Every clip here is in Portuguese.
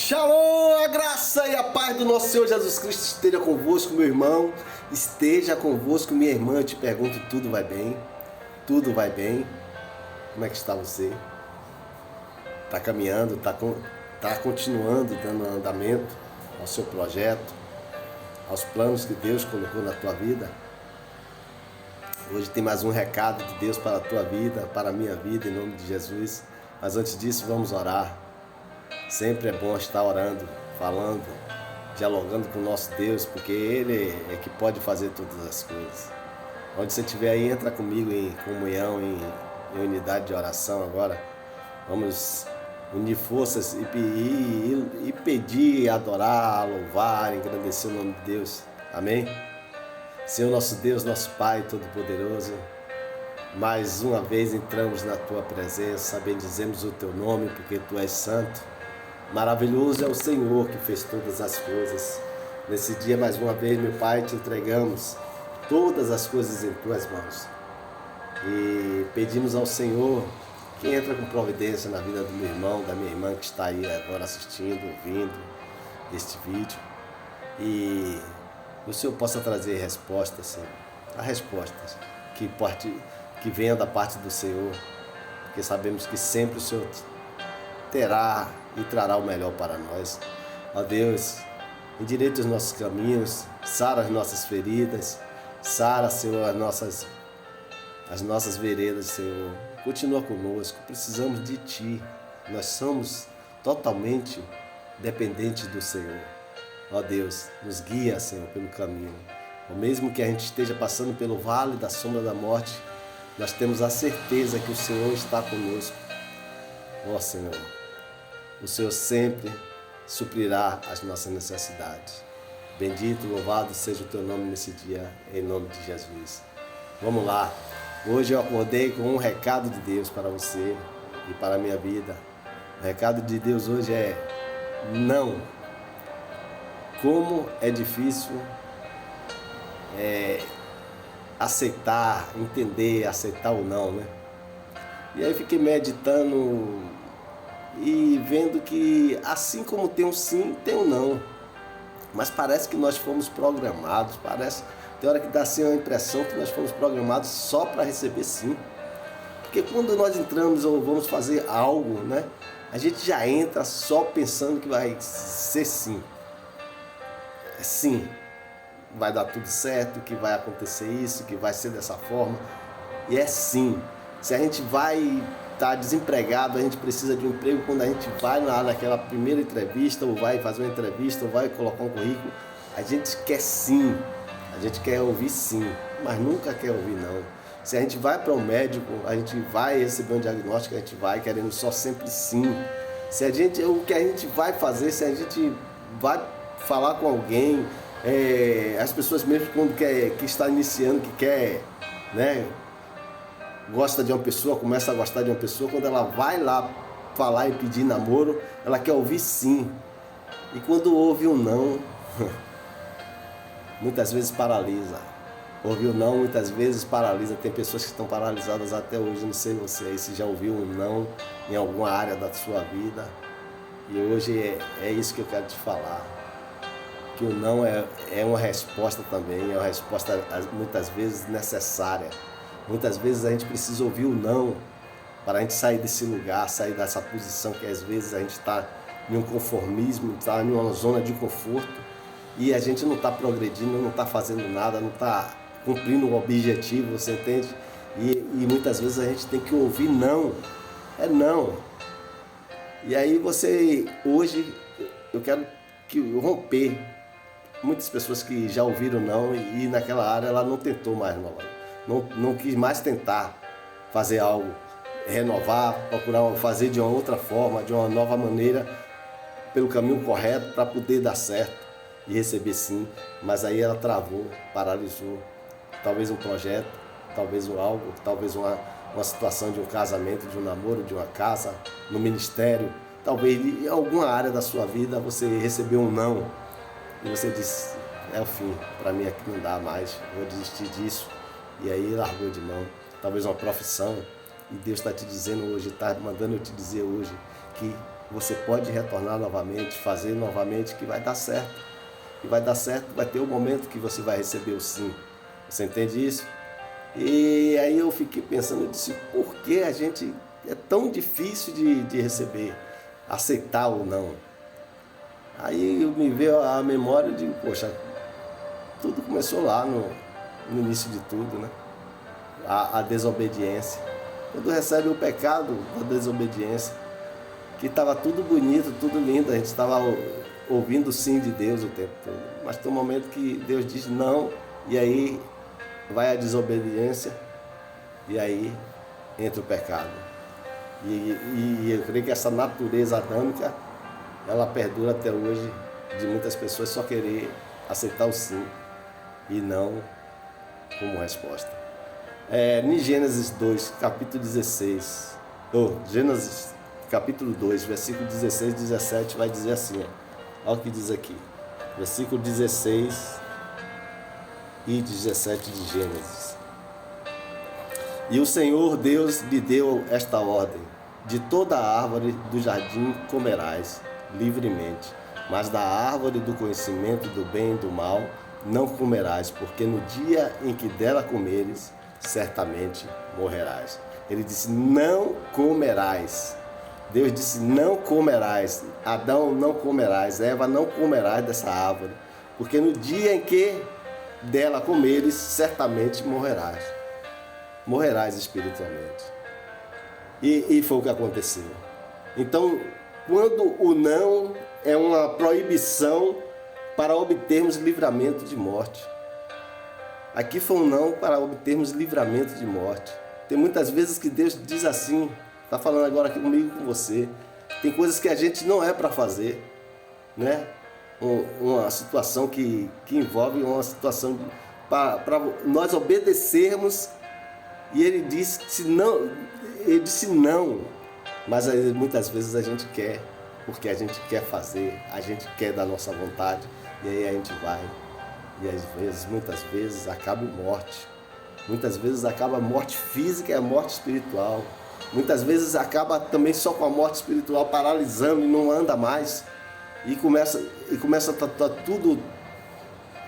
Shalom, a graça e a paz do nosso Senhor Jesus Cristo esteja convosco, meu irmão, esteja convosco, minha irmã. Eu te pergunto, tudo vai bem? Tudo vai bem? Como é que está você? Está caminhando, está continuando dando andamento ao seu projeto, aos planos que Deus colocou na tua vida? Hoje tem mais um recado de Deus para a tua vida, para a minha vida, em nome de Jesus. Mas antes disso, vamos orar. Sempre é bom estar orando, falando, dialogando com o nosso Deus, porque Ele é que pode fazer todas as coisas. Onde você estiver aí, entra comigo em comunhão, em unidade de oração agora. Vamos unir forças e pedir, adorar, louvar, engrandecer o nome de Deus. Amém? Senhor nosso Deus, nosso Pai Todo-Poderoso, mais uma vez entramos na Tua presença, bendizemos o Teu nome, porque Tu és santo. Maravilhoso é o Senhor que fez todas as coisas. Nesse dia, mais uma vez, meu Pai, te entregamos todas as coisas em Tuas mãos. E pedimos ao Senhor que entre com providência na vida do meu irmão, da minha irmã que está aí agora assistindo, ouvindo este vídeo. E o Senhor possa trazer respostas, Senhor. A respostas que venha da parte do Senhor. Porque sabemos que sempre o Senhor terá e trará o melhor para nós. Ó Deus, endireita os nossos caminhos, sara as nossas feridas, sara, Senhor, as nossas veredas, Senhor. Continua conosco, precisamos de Ti. Nós somos totalmente dependentes do Senhor. Ó Deus, nos guia, Senhor, pelo caminho. Ou mesmo que a gente esteja passando pelo vale da sombra da morte, nós temos a certeza que o Senhor está conosco. Ó Senhor, o Senhor sempre suprirá as nossas necessidades. Bendito, louvado seja o Teu nome nesse dia, em nome de Jesus. Vamos lá. Hoje eu acordei com um recado de Deus para você e para a minha vida. O recado de Deus hoje é não. Como é difícil aceitar, entender, aceitar o não, né? E aí fiquei meditando e vendo que assim como tem um sim, tem um não. Mas parece que nós fomos programados, tem hora que dá assim a impressão que nós fomos programados só para receber sim. Porque quando nós entramos ou vamos fazer algo, né, a gente já entra só pensando que vai ser sim. Sim, vai dar tudo certo, que vai acontecer isso, que vai ser dessa forma. E é sim. Se a gente vai estar desempregado, a gente precisa de um emprego, quando a gente vai naquela primeira entrevista, ou vai fazer uma entrevista, ou vai colocar um currículo, a gente quer sim, a gente quer ouvir sim, mas nunca quer ouvir não. Se a gente vai para um médico, a gente vai receber um diagnóstico, a gente vai querendo só sempre sim. O que a gente vai fazer, se a gente vai falar com alguém, as pessoas mesmo quando que está iniciando, que quer, né, gosta de uma pessoa, começa a gostar de uma pessoa, quando ela vai lá falar e pedir namoro, ela quer ouvir sim. E quando ouve um não, muitas vezes paralisa. Ouvir um não, muitas vezes paralisa. Tem pessoas que estão paralisadas até hoje, não sei você aí, se já ouviu um não em alguma área da sua vida. E hoje é isso que eu quero te falar. Que o não é uma resposta também, é uma resposta muitas vezes necessária. Muitas vezes a gente precisa ouvir o não para a gente sair desse lugar, sair dessa posição que às vezes a gente está em um conformismo, está em uma zona de conforto e a gente não está progredindo, não está fazendo nada, não está cumprindo o objetivo, você entende? E muitas vezes a gente tem que ouvir não, é não. E aí hoje eu quero romper. Muitas pessoas que já ouviram não e naquela área ela não tentou mais não quis mais tentar fazer algo, renovar, procurar fazer de uma outra forma, de uma nova maneira, pelo caminho correto para poder dar certo e receber sim. Mas aí ela travou, paralisou, talvez um projeto, talvez algo, talvez uma situação de um casamento, de um namoro, de uma casa, no ministério, talvez em alguma área da sua vida você recebeu um não. E você disse, é o fim, para mim aqui não dá mais, vou desistir disso. E aí largou de mão, talvez uma profissão. E Deus está te dizendo hoje, está mandando eu te dizer hoje, que você pode retornar novamente, fazer novamente, que vai dar certo. E vai dar certo, vai ter o momento que você vai receber o sim. Você entende isso? E aí eu fiquei pensando, eu disse, por que a gente é tão difícil de receber, aceitar ou não? Aí me veio a memória de, poxa, tudo começou lá no início de tudo, né? A desobediência. Quando recebe o pecado, a desobediência, que estava tudo bonito, tudo lindo, a gente estava ouvindo o sim de Deus o tempo todo. Mas tem um momento que Deus diz não, e aí vai a desobediência, e aí entra o pecado. E eu creio que essa natureza adâmica, ela perdura até hoje, de muitas pessoas só querer aceitar o sim e não como resposta. Em Gênesis 2, capítulo 16, Gênesis capítulo 2, versículo 16 e 17 vai dizer assim, olha o que diz aqui, versículo 16 e 17 de Gênesis. E o Senhor Deus lhe deu esta ordem: de toda a árvore do jardim comerás livremente, mas da árvore do conhecimento do bem e do mal não comerás, porque no dia em que dela comeres, certamente morrerás. Ele disse, não comerás. Deus disse, não comerás. Adão, não comerás. Eva, não comerás dessa árvore, porque no dia em que dela comeres, certamente morrerás. Morrerás espiritualmente. E foi o que aconteceu. Então, quando o não é uma proibição para obtermos livramento de morte. Aqui foi um não para obtermos livramento de morte. Tem muitas vezes que Deus diz assim, está falando agora aqui comigo e com você, tem coisas que a gente não é para fazer, né? Uma situação que envolve uma situação para nós obedecermos, e ele disse não, mas muitas vezes a gente quer, porque a gente quer fazer, a gente quer da nossa vontade, e aí a gente vai, e às vezes, muitas vezes acaba em morte, muitas vezes acaba a morte física e a morte espiritual, muitas vezes acaba também só com a morte espiritual, paralisando e não anda mais, e começa a estar tudo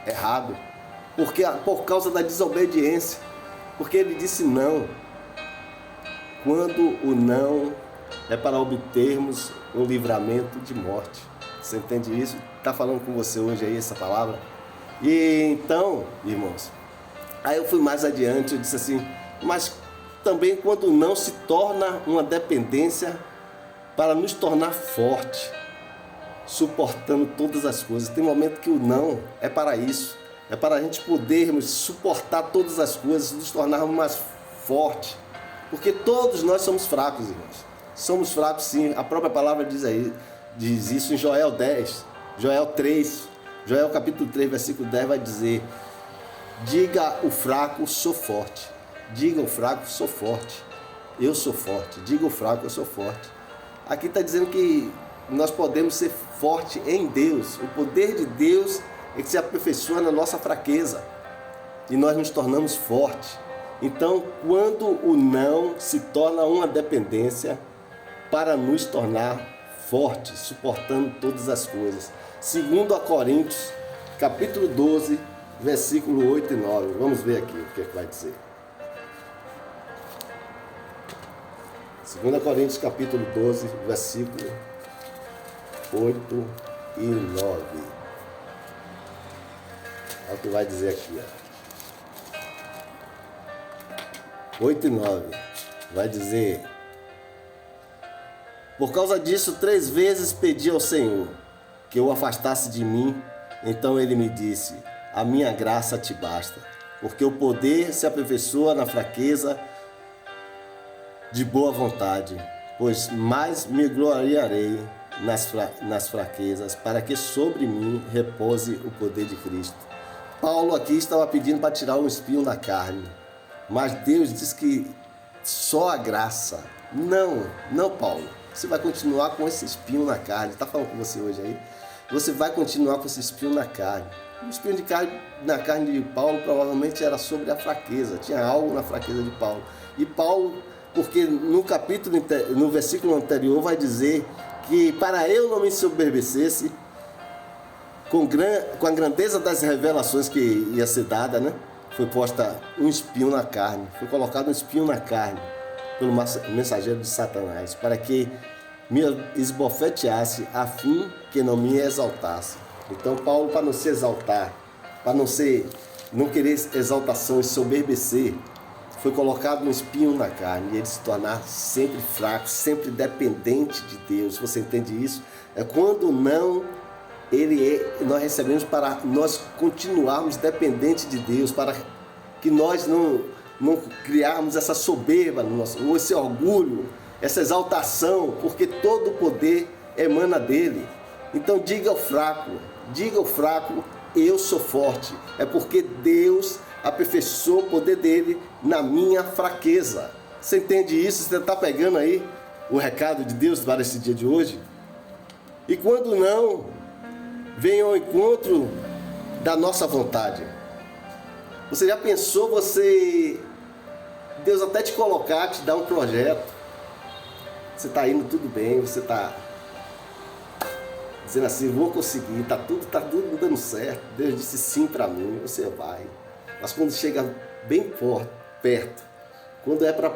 errado, por causa da desobediência, porque ele disse não. Quando o não é para obtermos um livramento de morte. Você entende isso? Está falando com você hoje aí essa palavra? E então, irmãos, aí eu fui mais adiante, eu disse assim, mas também quando o não se torna uma dependência para nos tornar forte, suportando todas as coisas. Tem momento que o não é para isso, é para a gente podermos suportar todas as coisas, nos tornarmos mais fortes, porque todos nós somos fracos, irmãos. Somos fracos sim, a própria palavra diz isso em Joel 10, Joel 3, Joel capítulo 3, versículo 10 vai dizer, diga o fraco, sou forte. Diga o fraco, sou forte. Eu sou forte. Diga o fraco, eu sou forte. Aqui está dizendo que nós podemos ser fortes em Deus. O poder de Deus é que se aperfeiçoa na nossa fraqueza. E nós nos tornamos fortes. Então, quando o não se torna uma dependência para nos tornar fortes, suportando todas as coisas. 2 Coríntios, capítulo 12, versículo 8 e 9. Vamos ver aqui o que vai dizer. 2 Coríntios, capítulo 12, versículo 8 e 9. Olha o que vai dizer aqui, ó. 8 e 9. Vai dizer: por causa disso, 3 vezes pedi ao Senhor que o afastasse de mim. Então ele me disse: a minha graça te basta, porque o poder se aperfeiçoa na fraqueza. De boa vontade, pois mais me gloriarei nas fraquezas, para que sobre mim repose o poder de Cristo. Paulo aqui estava pedindo para tirar um espinho da carne, mas Deus diz que só a graça. Não, Paulo, você vai continuar com esse espinho na carne. Está falando com você hoje aí? Você vai continuar com esse espinho na carne. O espinho na carne de Paulo provavelmente era sobre a fraqueza, tinha algo na fraqueza de Paulo. E Paulo, porque no versículo anterior vai dizer que para eu não me ensoberbecesse com a grandeza das revelações que ia ser dada, né? Foi posta um espinho na carne, foi colocado um espinho na carne pelo mensageiro de Satanás, para que me esbofeteasse a fim que não me exaltasse. Então Paulo, para não se exaltar, para não querer exaltação e soberbecer, foi colocado um espinho na carne e ele se tornar sempre fraco, sempre dependente de Deus. Você entende isso? É quando não nós recebemos para nós continuarmos dependentes de Deus, para que nós não criarmos essa soberba, ou esse orgulho, essa exaltação, porque todo o poder emana dele. Então diga ao fraco, eu sou forte. É porque Deus aperfeiçoou o poder dele na minha fraqueza. Você entende isso? Você está pegando aí o recado de Deus para esse dia de hoje? E quando não, venha ao encontro da nossa vontade. Você já pensou Deus até te colocar, te dar um projeto. Você está indo tudo bem, você está dizendo assim, vou conseguir, tá tudo dando certo. Deus disse sim para mim, você vai. Mas quando chega bem perto, quando é para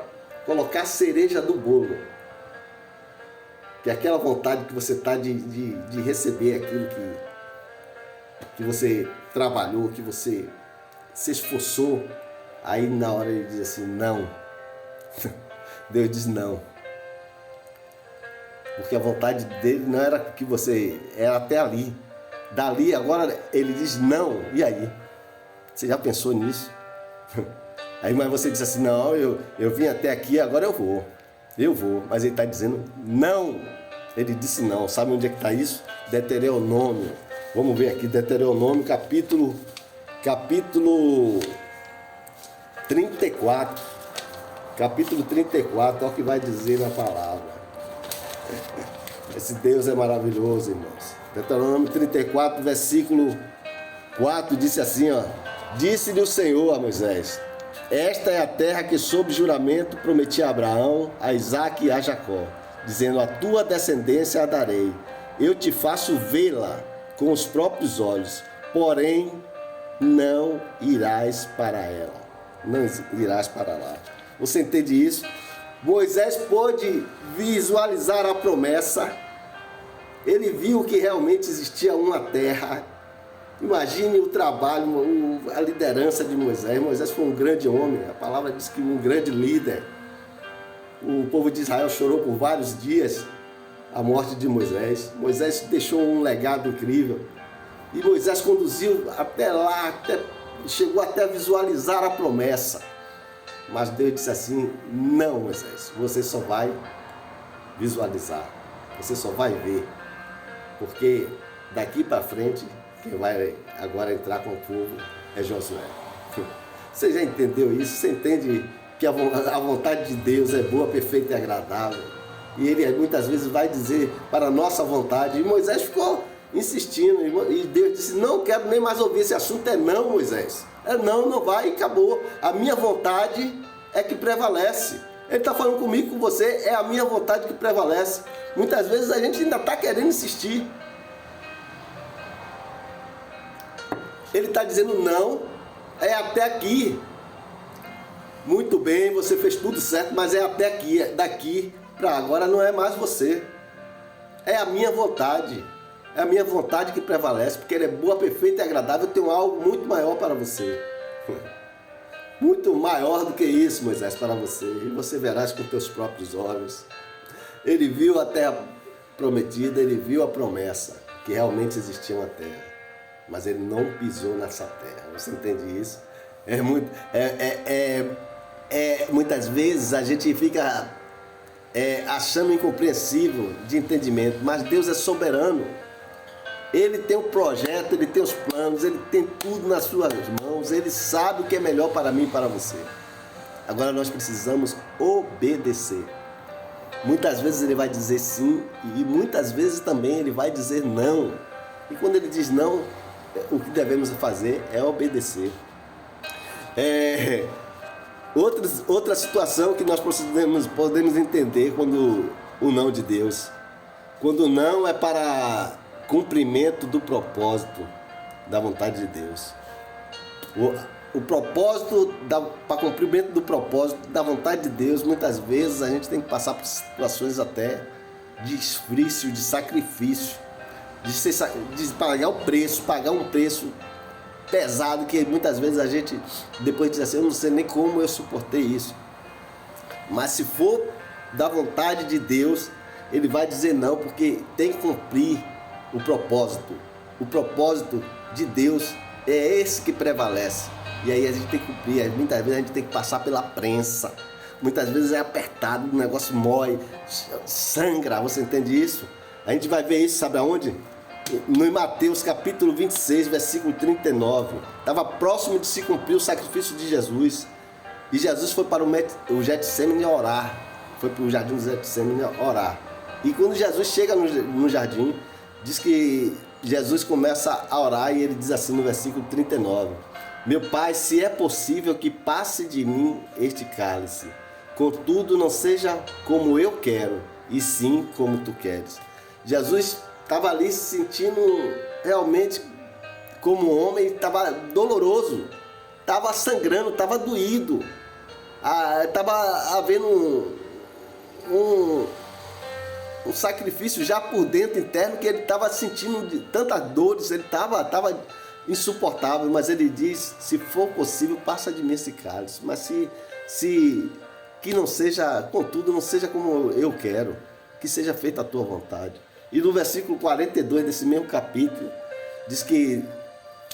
colocar a cereja do bolo, que é aquela vontade que você está de receber aquilo que você trabalhou, que você se esforçou, aí na hora ele diz assim, não. Deus diz não. Porque a vontade dele não era que você era até ali. Dali, agora ele diz não. E aí? Você já pensou nisso? Aí, mas você diz assim, não, eu vim até aqui, agora eu vou. Eu vou. Mas ele está dizendo não. Ele disse não. Sabe onde é que está isso? Deuteronômio. Vamos ver aqui, Deuteronômio, capítulo 34. Capítulo 34, olha o que vai dizer na palavra. Esse Deus é maravilhoso, irmãos. Deuteronômio 34, versículo 4, disse assim, ó. Disse-lhe o Senhor a Moisés, esta é a terra que sob juramento prometi a Abraão, a Isaque e a Jacó, dizendo, a tua descendência a darei. Eu te faço vê-la com os próprios olhos, porém não irás para ela. Não irás para lá. Você entende isso? Moisés pôde visualizar a promessa. Ele viu que realmente existia uma terra. Imagine o trabalho, a liderança de Moisés. Moisés foi um grande homem. A palavra diz que um grande líder. O povo de Israel chorou por vários dias a morte de Moisés. Moisés deixou um legado incrível. E Moisés conduziu até lá, chegou até a visualizar a promessa. Mas Deus disse assim, não, Moisés, você só vai visualizar, você só vai ver, porque daqui para frente, quem vai agora entrar com o povo é Josué. Você já entendeu isso? Você entende que a vontade de Deus é boa, perfeita e agradável? E ele muitas vezes vai dizer para a nossa vontade, e Moisés ficou insistindo, e Deus disse, não quero nem mais ouvir esse assunto, é não, Moisés. É não, não vai e acabou. A minha vontade é que prevalece. Ele está falando comigo, com você, é a minha vontade que prevalece. Muitas vezes a gente ainda está querendo insistir. Ele está dizendo não, é até aqui. Muito bem, você fez tudo certo, mas é até aqui, daqui para agora não é mais você. É a minha vontade. É a minha vontade que prevalece, porque ela é boa, perfeita e agradável. Eu tenho algo muito maior para você. Muito maior do que isso, Moisés, para você. E você verás com teus próprios olhos. Ele viu a terra prometida, ele viu a promessa, que realmente existia uma terra. Mas ele não pisou nessa terra. Você entende isso? Muitas vezes a gente fica achando incompreensível de entendimento, mas Deus é soberano. Ele tem o projeto, ele tem os planos, ele tem tudo nas suas mãos, ele sabe o que é melhor para mim e para você. Agora nós precisamos obedecer. Muitas vezes ele vai dizer sim e muitas vezes também ele vai dizer não. E quando ele diz não, o que devemos fazer é obedecer. Outra situação que nós podemos entender quando o não de Deus. Quando não é para cumprimento do propósito da vontade de Deus. O propósito, para cumprimento do propósito da vontade de Deus, muitas vezes a gente tem que passar por situações até de esfrício, de sacrifício, de pagar um preço pesado, que muitas vezes a gente depois diz assim, eu não sei nem como eu suportei isso. Mas se for da vontade de Deus, Ele vai dizer não, porque tem que cumprir o propósito. O propósito de Deus é esse que prevalece. E aí a gente tem que cumprir. Muitas vezes a gente tem que passar pela prensa. Muitas vezes é apertado, o negócio mói, sangra. Você entende isso? A gente vai ver isso, sabe aonde? No Mateus capítulo 26, versículo 39. Estava próximo de se cumprir o sacrifício de Jesus. E Jesus foi para o Getsemane orar. Foi para o jardim do Getsemane orar. E quando Jesus chega no jardim, diz que Jesus começa a orar e ele diz assim no versículo 39. Meu Pai, se é possível que passe de mim este cálice, contudo não seja como eu quero, e sim como tu queres. Jesus estava ali se sentindo realmente como homem, estava doloroso, estava sangrando, estava doído, estava havendo um sacrifício já por dentro, interno, que ele estava sentindo de tantas dores, ele estava insuportável, mas ele diz, se for possível, passa de mim esse cálice, mas se que não seja, contudo, não seja como eu quero, que seja feita a tua vontade. E no versículo 42 desse mesmo capítulo, diz que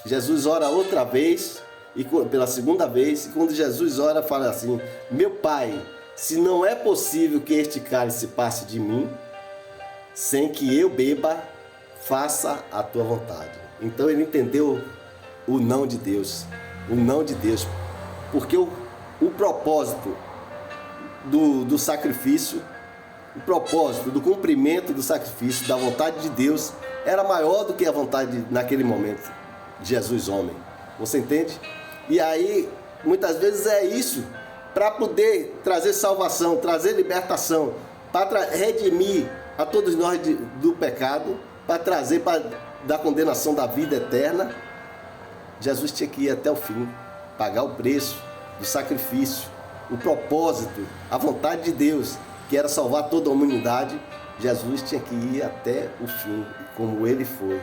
Jesus ora outra vez, e pela segunda vez, e quando Jesus ora, fala assim, meu Pai, se não é possível que este cálice passe de mim, sem que eu beba, faça a tua vontade. Então ele entendeu o não de Deus, porque o propósito do sacrifício, o propósito do cumprimento do sacrifício, da vontade de Deus, era maior do que a vontade naquele momento de Jesus homem. Você entende? E aí, muitas vezes é isso, para poder trazer salvação, trazer libertação, para redimir a todos nós do pecado, para trazer da condenação da vida eterna. Jesus tinha que ir até o fim, pagar o preço do sacrifício, o propósito, a vontade de Deus, que era salvar toda a humanidade. Jesus tinha que ir até o fim, como ele foi.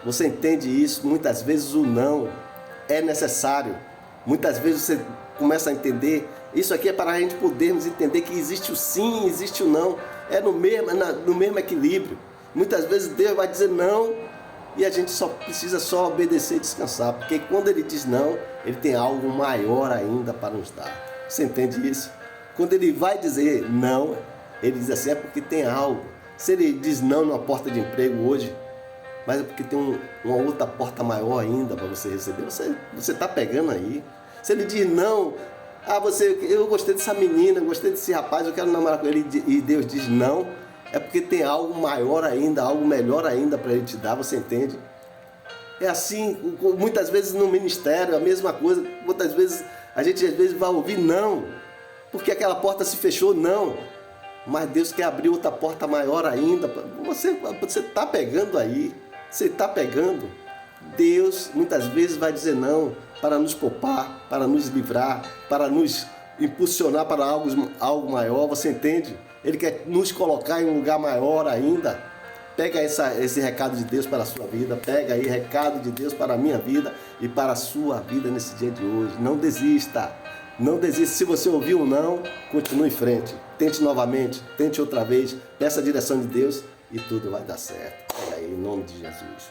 Você entende isso? Muitas vezes o não é necessário. Muitas vezes você começa a entender. Isso aqui é para a gente podermos entender que existe o sim, existe o não. É no mesmo equilíbrio. Muitas vezes Deus vai dizer não e a gente só precisa obedecer e descansar. Porque quando Ele diz não, Ele tem algo maior ainda para nos dar. Você entende isso? Quando Ele vai dizer não, Ele diz assim, é porque tem algo. Se Ele diz não numa porta de emprego hoje, mas é porque tem uma outra porta maior ainda para você receber. Você está pegando aí. Se Ele diz não, eu gostei dessa menina, eu gostei desse rapaz, eu quero namorar com ele, e Deus diz não, é porque tem algo maior ainda, algo melhor ainda para Ele te dar, você entende? É assim, muitas vezes no ministério, a mesma coisa, muitas vezes a gente vai ouvir não, porque aquela porta se fechou, não, mas Deus quer abrir outra porta maior ainda. Você está pegando aí, você está pegando. Deus muitas vezes vai dizer não para nos poupar, para nos livrar, para nos impulsionar para algo maior, você entende? Ele quer nos colocar em um lugar maior ainda. Pega esse recado de Deus para a sua vida, pega aí recado de Deus para a minha vida e para a sua vida nesse dia de hoje. Não desista, não desista. Se você ouviu um não, continue em frente. Tente novamente, tente outra vez, peça a direção de Deus e tudo vai dar certo. Pega aí, em nome de Jesus.